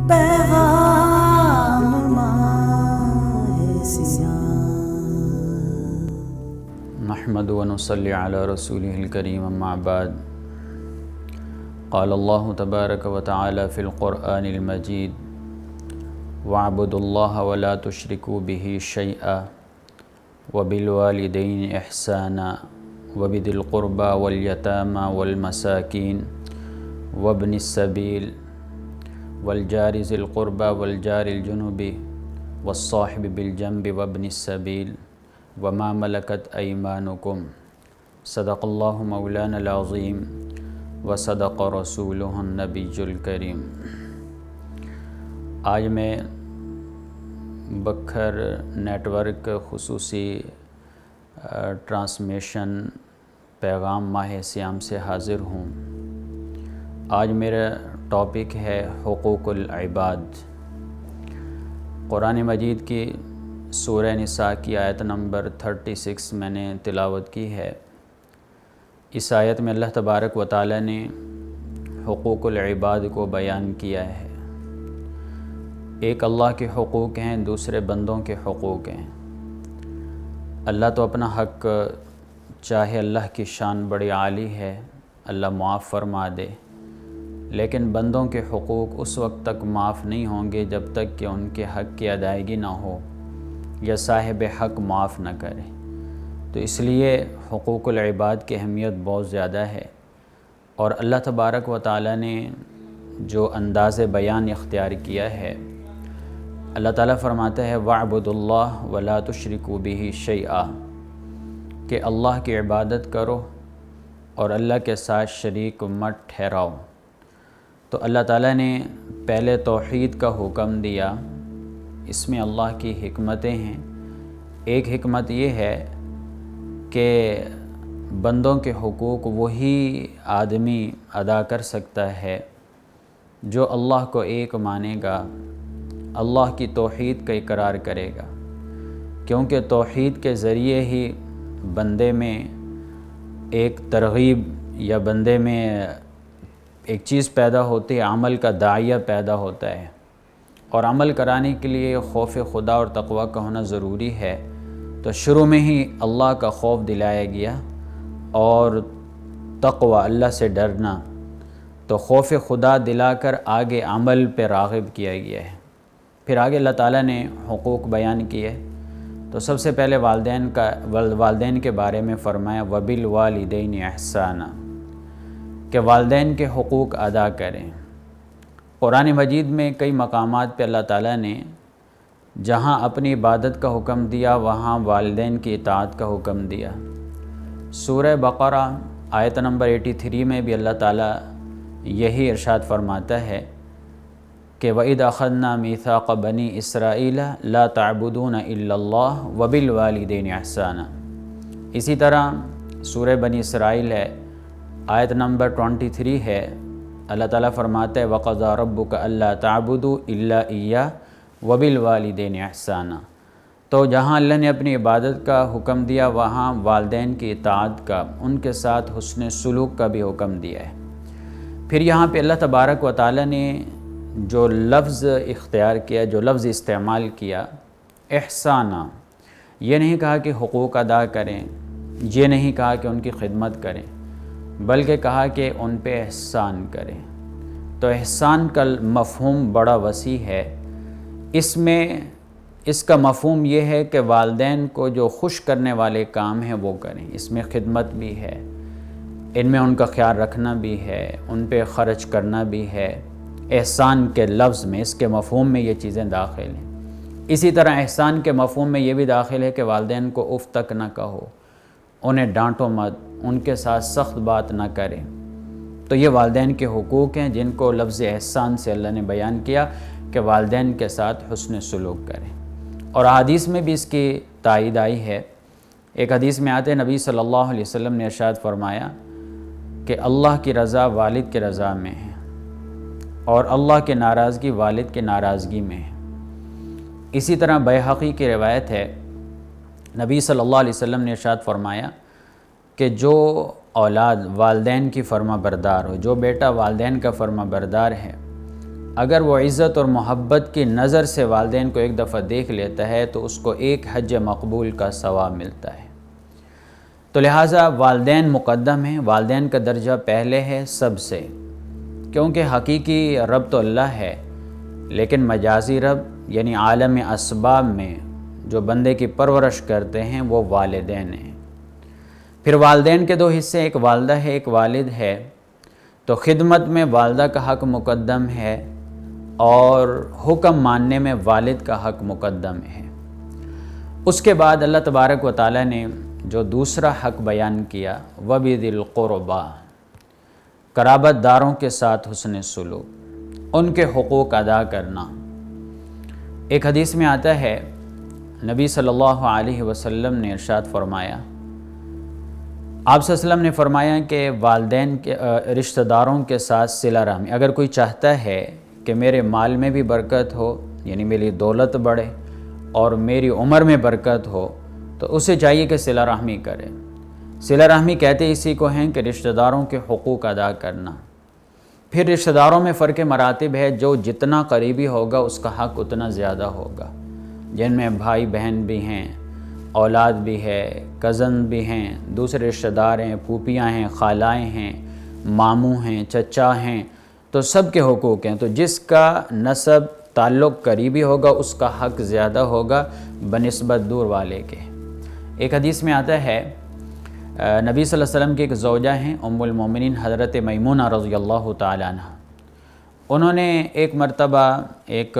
پیغام ماہ سیاہ۔ نحمد و نصلی علی رسولہ الکریم، اما بعد۔ قال اللہ تبارک و تعالی فی القرآن المجید: وَاعْبُدُوا اللَّهَ وَلَا تُشْرِكُوا بِهِ شَيْئًا وَبِالْوَالِدَيْنِ إِحْسَانًا وَبِذِي الْقُرْبَى وَالْيَتَامَى وَالْمَسَاكِينِ وَابْنِ السَّبِيلِ وَالْجَارِ ذِي الْقُرْبَى وَالْجَارِ الْجُنُبِ وَالصَّاحِبِ بِالْجَنبِ وَابْنِ السَّبِيلِ وَمَا مَلَكَتْ أَيْمَانُكُمْ۔ صدق اللہ مولانا العظیم وصدق رسولہ النبی الکریم۔ آج میں بکھر نیٹ ورک خصوصی ٹرانسمیشن پیغام ماہ صیام سے حاضر ہوں۔ آج میرا ٹاپک ہے حقوق العباد۔ قرآن مجید کی سورہ نساء کی آیت نمبر 36 میں نے تلاوت کی ہے۔ اس آیت میں اللہ تبارک و تعالی نے حقوق العباد کو بیان کیا ہے۔ ایک اللہ کے حقوق ہیں، دوسرے بندوں کے حقوق ہیں۔ اللہ تو اپنا حق چاہے، اللہ کی شان بڑی عالی ہے، اللہ معاف فرما دے، لیکن بندوں کے حقوق اس وقت تک معاف نہیں ہوں گے جب تک کہ ان کے حق کی ادائیگی نہ ہو یا صاحب حق معاف نہ کرے۔ تو اس لیے حقوق العباد کی اہمیت بہت زیادہ ہے، اور اللہ تبارک و تعالی نے جو انداز بیان اختیار کیا ہے، اللہ تعالیٰ فرماتا ہے وَاعْبُدُوا اللَّهَ وَلَا تُشْرِكُوا بِهِ شَيْئًا، کہ اللہ کی عبادت کرو اور اللہ کے ساتھ شریک مت ٹھہراؤ۔ تو اللہ تعالیٰ نے پہلے توحید کا حکم دیا، اس میں اللہ کی حکمتیں ہیں۔ ایک حکمت یہ ہے کہ بندوں کے حقوق وہی آدمی ادا کر سکتا ہے جو اللہ کو ایک مانے گا، اللہ کی توحید کا اقرار کرے گا، کیونکہ توحید کے ذریعے ہی بندے میں ایک ترغیب یا بندے میں ایک چیز پیدا ہوتی ہے، عمل کا داعیہ پیدا ہوتا ہے، اور عمل کرانے کے لیے خوف خدا اور تقوی کا ہونا ضروری ہے۔ تو شروع میں ہی اللہ کا خوف دلایا گیا اور تقوی، اللہ سے ڈرنا، تو خوف خدا دلا کر آگے عمل پہ راغب کیا گیا ہے۔ پھر آگے اللہ تعالیٰ نے حقوق بیان کیے، تو سب سے پہلے والدین کے بارے میں فرمایا وَبِالْوَالِدَيْنِ إِحْسَانًا، کہ والدین کے حقوق ادا کریں۔ قرآن مجید میں کئی مقامات پہ اللہ تعالیٰ نے جہاں اپنی عبادت کا حکم دیا وہاں والدین کی اطاعت کا حکم دیا۔ سورہ بقرہ آیت نمبر 83 میں بھی اللہ تعالیٰ یہی ارشاد فرماتا ہے کہ وَإِذْ أَخَذْنَا مِيثَاقَ بَنِي إِسْرَائِيلَ لَا تَعْبُدُونَ إِلَّا اللَّهَ وَبِالْوَالِدَيْنِ إِحْسَانًا۔ اسی طرح سورہ بنی اسرائیل ہے، آیت نمبر 23 ہے، اللہ تعالیٰ فرماتا ہے وَقَضَىٰ رَبُّكَ أَلَّا تَعْبُدُوا إِلَّا إِيَّاهُ وَبِالْوَالِدَيْنِ إِحْسَانًا۔ تو جہاں اللہ نے اپنی عبادت کا حکم دیا وہاں والدین کی اطاعت کا، ان کے ساتھ حسن سلوک کا بھی حکم دیا ہے۔ پھر یہاں پہ اللہ تبارک و تعالیٰ نے جو لفظ اختیار کیا، جو لفظ استعمال کیا، احسانہ، یہ نہیں کہا کہ حقوق ادا کریں، یہ نہیں کہا کہ ان کی خدمت کریں، بلکہ کہا کہ ان پہ احسان کریں۔ تو احسان کا مفہوم بڑا وسیع ہے۔ اس کا مفہوم یہ ہے کہ والدین کو جو خوش کرنے والے کام ہیں وہ کریں، اس میں خدمت بھی ہے، ان میں ان کا خیال رکھنا بھی ہے، ان پہ خرچ کرنا بھی ہے۔ احسان کے لفظ میں، اس کے مفہوم میں یہ چیزیں داخل ہیں۔ اسی طرح احسان کے مفہوم میں یہ بھی داخل ہے کہ والدین کو اف تک نہ کہو، انہیں ڈانٹو مت، ان کے ساتھ سخت بات نہ کریں۔ تو یہ والدین کے حقوق ہیں جن کو لفظ احسان سے اللہ نے بیان کیا کہ والدین کے ساتھ حسن سلوک کریں۔ اور حدیث میں بھی اس کی تائید آئی ہے۔ ایک حدیث میں آتے نبی صلی اللہ علیہ وسلم نے ارشاد فرمایا کہ اللہ کی رضا والد کی رضا میں ہے، اور اللہ کی ناراضگی والد کی ناراضگی میں ہے۔ اسی طرح بیہقی کی روایت ہے، نبی صلی اللہ علیہ وسلم نے ارشاد فرمایا کہ جو اولاد والدین کی فرما بردار ہو، جو بیٹا والدین کا فرما بردار ہے، اگر وہ عزت اور محبت کی نظر سے والدین کو ایک دفعہ دیکھ لیتا ہے تو اس کو ایک حج مقبول کا ثواب ملتا ہے۔ تو لہٰذا والدین مقدم ہیں، والدین کا درجہ پہلے ہے سب سے، کیونکہ حقیقی رب تو اللہ ہے، لیکن مجازی رب یعنی عالم اسباب میں جو بندے کی پرورش کرتے ہیں وہ والدین ہیں۔ پھر والدین کے دو حصے، ایک والدہ ہے ایک والد ہے، تو خدمت میں والدہ کا حق مقدم ہے اور حکم ماننے میں والد کا حق مقدم ہے۔ اس کے بعد اللہ تبارک و تعالیٰ نے جو دوسرا حق بیان کیا وَبِذِي الْقُرْبَى، قرابت داروں کے ساتھ حسن سلوک، ان کے حقوق ادا کرنا۔ ایک حدیث میں آتا ہے نبی صلی اللہ علیہ وسلم نے ارشاد فرمایا، آپ صلی اللہ علیہ وسلم نے فرمایا کہ والدین کے رشتہ داروں کے ساتھ صلہ رحمی، اگر کوئی چاہتا ہے کہ میرے مال میں بھی برکت ہو، یعنی میری دولت بڑھے اور میری عمر میں برکت ہو، تو اسے چاہیے کہ صلہ رحمی کرے۔ صلہ رحمی کہتے اسی کو ہیں کہ رشتہ داروں کے حقوق ادا کرنا۔ پھر رشتہ داروں میں فرق مراتب ہے، جو جتنا قریبی ہوگا اس کا حق اتنا زیادہ ہوگا، جن میں بھائی بہن بھی ہیں، اولاد بھی ہے، کزن بھی ہیں، دوسرے رشتہ دار ہیں، پھوپھیاں ہیں، خالائیں ہیں، ماموں ہیں، چچا ہیں، تو سب کے حقوق ہیں۔ تو جس کا نسب تعلق قریبی ہوگا اس کا حق زیادہ ہوگا بنسبت دور والے کے۔ ایک حدیث میں آتا ہے نبی صلی اللہ علیہ وسلم کی ایک زوجہ ہیں ام المومنین حضرت میمونہ رضی اللہ تعالیٰ عنہ، انہوں نے ایک مرتبہ ایک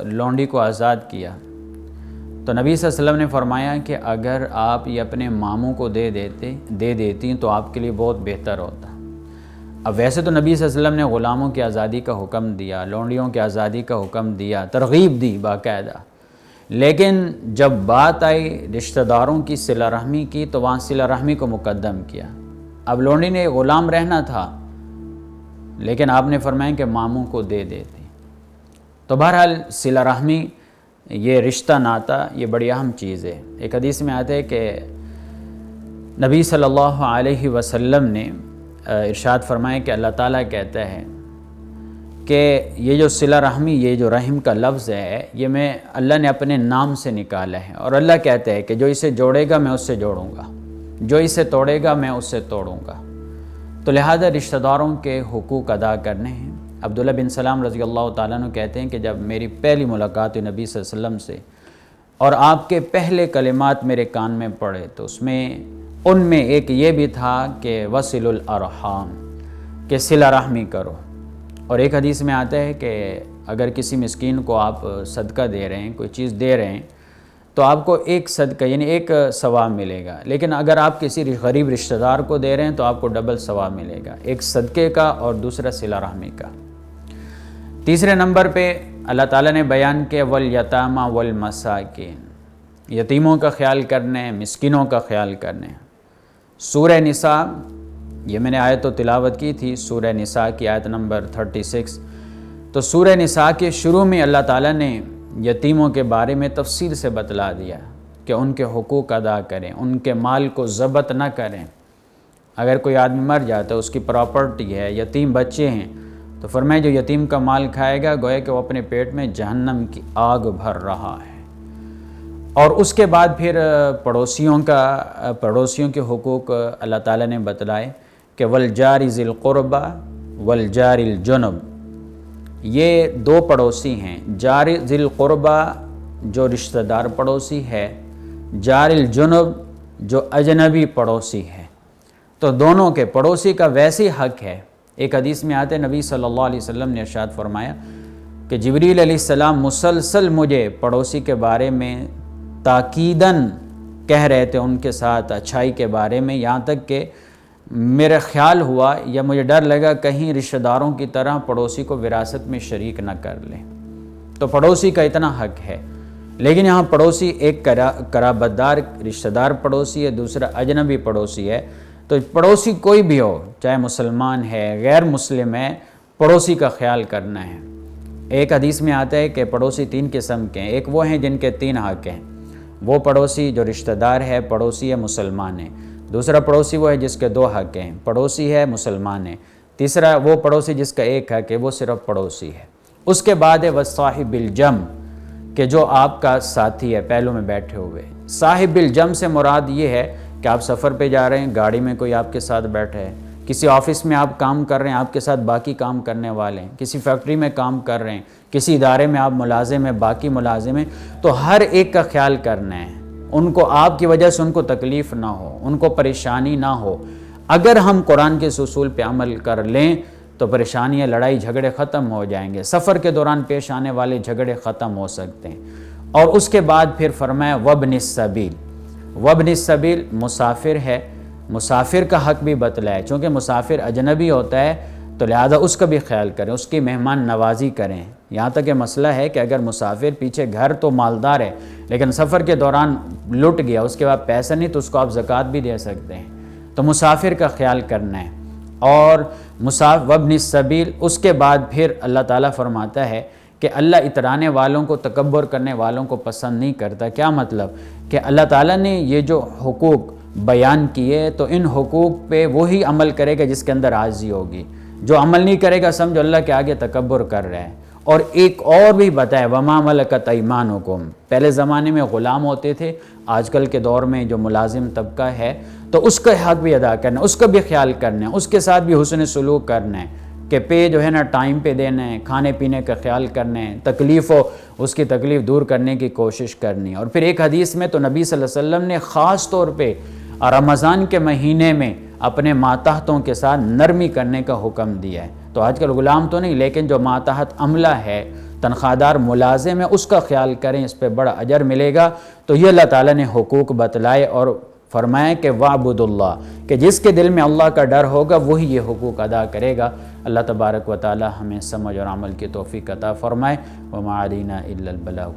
لونڈی کو آزاد کیا، تو نبی صلی اللہ علیہ وسلم نے فرمایا کہ اگر آپ یہ اپنے ماموں کو دے دیتی تو آپ کے لیے بہت بہتر ہوتا۔ اب ویسے تو نبی صلی اللہ علیہ وسلم نے غلاموں کی آزادی کا حکم دیا، لونڈیوں کی آزادی کا حکم دیا، ترغیب دی باقاعدہ، لیکن جب بات آئی رشتہ داروں کی صلہ رحمی کی تو وہاں صلہ رحمی کو مقدم کیا۔ اب لونڈی نے غلام رہنا تھا، لیکن آپ نے فرمایا کہ ماموں کو دے دیتی۔ تو بہرحال صلہ رحمی، یہ رشتہ ناتا، یہ بڑی اہم چیز ہے۔ ایک حدیث میں آتا ہے کہ نبی صلی اللہ علیہ وسلم نے ارشاد فرمایا کہ اللہ تعالیٰ کہتا ہے کہ یہ جو صلہ رحمی، یہ جو رحم کا لفظ ہے، یہ میں اللہ نے اپنے نام سے نکالا ہے، اور اللہ کہتا ہے کہ جو اسے جوڑے گا میں اس سے جوڑوں گا، جو اسے توڑے گا میں اس سے توڑوں گا۔ تو لہذا رشتہ داروں کے حقوق ادا کرنے ہیں۔ عبداللہ بن سلام رضی اللہ تعالیٰ عنہ کہتے ہیں کہ جب میری پہلی ملاقات ہوئی نبی صلی اللہ علیہ وسلم سے اور آپ کے پہلے کلمات میرے کان میں پڑے، تو ان میں ایک یہ بھی تھا کہ وصل الارحام، کہ صلہ رحمی کرو۔ اور ایک حدیث میں آتا ہے کہ اگر کسی مسکین کو آپ صدقہ دے رہے ہیں، کوئی چیز دے رہے ہیں، تو آپ کو ایک صدقہ یعنی ایک ثواب ملے گا، لیکن اگر آپ کسی غریب رشتہ دار کو دے رہے ہیں تو آپ کو ڈبل ثواب ملے گا، ایک صدقے کا اور دوسرا صلہ رحمی کا۔ تیسرے نمبر پہ اللہ تعالیٰ نے بیان کیا والیتامى والمساکین، یتیموں کا خیال کرنے، مسکینوں کا خیال کرنے۔ سورہ نساء، یہ میں نے آیت تو تلاوت کی تھی، سورہ نساء کی آیت نمبر 36۔ تو سورہ نساء کے شروع میں اللہ تعالیٰ نے یتیموں کے بارے میں تفصیل سے بتلا دیا کہ ان کے حقوق ادا کریں، ان کے مال کو ضبط نہ کریں۔ اگر کوئی آدمی مر جاتا ہے، اس کی پراپرٹی ہے، یتیم بچے ہیں، تو فرمایا جو یتیم کا مال کھائے گا گویا کہ وہ اپنے پیٹ میں جہنم کی آگ بھر رہا ہے۔ اور اس کے بعد پھر پڑوسیوں کے حقوق اللہ تعالیٰ نے بتلائے کہ والجار ذی القربى والجار الجنب، یہ دو پڑوسی ہیں، جار ذی القربى جو رشتہ دار پڑوسی ہے، جار الجنب جو اجنبی پڑوسی ہے۔ تو دونوں کے پڑوسی کا ویسے حق ہے۔ ایک حدیث میں آتے نبی صلی اللہ علیہ وسلم نے ارشاد فرمایا کہ جبریل علیہ السلام مسلسل مجھے پڑوسی کے بارے میں تاکیداً کہہ رہے تھے، ان کے ساتھ اچھائی کے بارے میں، یہاں تک کہ میرا خیال ہوا یا مجھے ڈر لگا کہیں رشتہ داروں کی طرح پڑوسی کو وراثت میں شریک نہ کر لیں۔ تو پڑوسی کا اتنا حق ہے، لیکن یہاں پڑوسی ایک قرابت دار رشتہ دار پڑوسی ہے، دوسرا اجنبی پڑوسی ہے۔ تو پڑوسی کوئی بھی ہو، چاہے مسلمان ہے، غیر مسلم ہے، پڑوسی کا خیال کرنا ہے۔ ایک حدیث میں آتا ہے کہ پڑوسی 3 قسم کے ہیں۔ ایک وہ ہیں جن کے 3 حق ہیں، وہ پڑوسی جو رشتہ دار ہے، پڑوسی ہے، مسلمان ہے۔ دوسرا پڑوسی وہ ہے جس کے 2 حق ہیں، پڑوسی ہے، مسلمان ہے۔ تیسرا وہ پڑوسی جس کا 1 حق ہے، وہ صرف پڑوسی ہے۔ اس کے بعد ہے وصاحب الجم، کہ جو آپ کا ساتھی ہے پہلو میں بیٹھے ہوئے۔ صاحب الجم سے مراد یہ ہے کہ آپ سفر پہ جا رہے ہیں، گاڑی میں کوئی آپ کے ساتھ بیٹھا ہے، کسی آفس میں آپ کام کر رہے ہیں، آپ کے ساتھ باقی کام کرنے والے ہیں، کسی فیکٹری میں کام کر رہے ہیں، کسی ادارے میں آپ ملازم ہیں، باقی ملازم ہیں، تو ہر ایک کا خیال کرنا ہے، ان کو آپ کی وجہ سے ان کو تکلیف نہ ہو، ان کو پریشانی نہ ہو۔ اگر ہم قرآن کے اس اصول پہ عمل کر لیں تو پریشانیاں، لڑائی جھگڑے ختم ہو جائیں گے، سفر کے دوران پیش آنے والے جھگڑے ختم ہو سکتے ہیں۔ اور اس کے بعد پھر فرمایا وابن السبیل، وابن السبیل مسافر ہے، مسافر کا حق بھی بتلایا، چونکہ مسافر اجنبی ہوتا ہے تو لہذا اس کا بھی خیال کریں، اس کی مہمان نوازی کریں۔ یہاں تک کہ مسئلہ ہے کہ اگر مسافر پیچھے گھر تو مالدار ہے لیکن سفر کے دوران لٹ گیا، اس کے بعد پیسہ نہیں، تو اس کو آپ زکوٰۃ بھی دے سکتے ہیں، تو مسافر کا خیال کرنا ہے۔ اور وابن السبیل، اس کے بعد پھر اللہ تعالیٰ فرماتا ہے کہ اللہ اترانے والوں کو، تکبر کرنے والوں کو پسند نہیں کرتا۔ کیا مطلب؟ کہ اللہ تعالیٰ نے یہ جو حقوق بیان کیے تو ان حقوق پہ وہی عمل کرے گا جس کے اندر عاجزی ہوگی، جو عمل نہیں کرے گا سمجھو اللہ کے آگے تکبر کر رہا ہے۔ اور ایک اور بھی بتایا وما ملکت ایمانکم، پہلے زمانے میں غلام ہوتے تھے، آج کل کے دور میں جو ملازم طبقہ ہے تو اس کا حق بھی ادا کرنا ہے، اس کا بھی خیال کرنا ہے، اس کے ساتھ بھی حسن سلوک کرنا ہے کہ پے جو ہے نا ٹائم پہ دینا ہے، کھانے پینے کا خیال کرنا ہے، تکلیف ہو اس کی تکلیف دور کرنے کی کوشش کرنی ہے۔ اور پھر ایک حدیث میں تو نبی صلی اللہ علیہ وسلم نے خاص طور پہ رمضان کے مہینے میں اپنے ماتحتوں کے ساتھ نرمی کرنے کا حکم دیا ہے۔ تو آج کل غلام تو نہیں، لیکن جو ماتحت عملہ ہے، تنخواہ دار ملازم ہے، اس کا خیال کریں، اس پہ بڑا اجر ملے گا۔ تو یہ اللہ تعالیٰ نے حقوق بتلائے اور فرمایا کہ وَاعْبُدُوا اللَّهَ، کہ جس کے دل میں اللہ کا ڈر ہوگا وہی یہ حقوق ادا کرے گا۔ اللہ تبارک و تعالی ہمیں سمجھ اور عمل کی توفیق عطا فرمائے۔ وَمَا عَلَيْنَا إِلَّا الْبَلَاغُ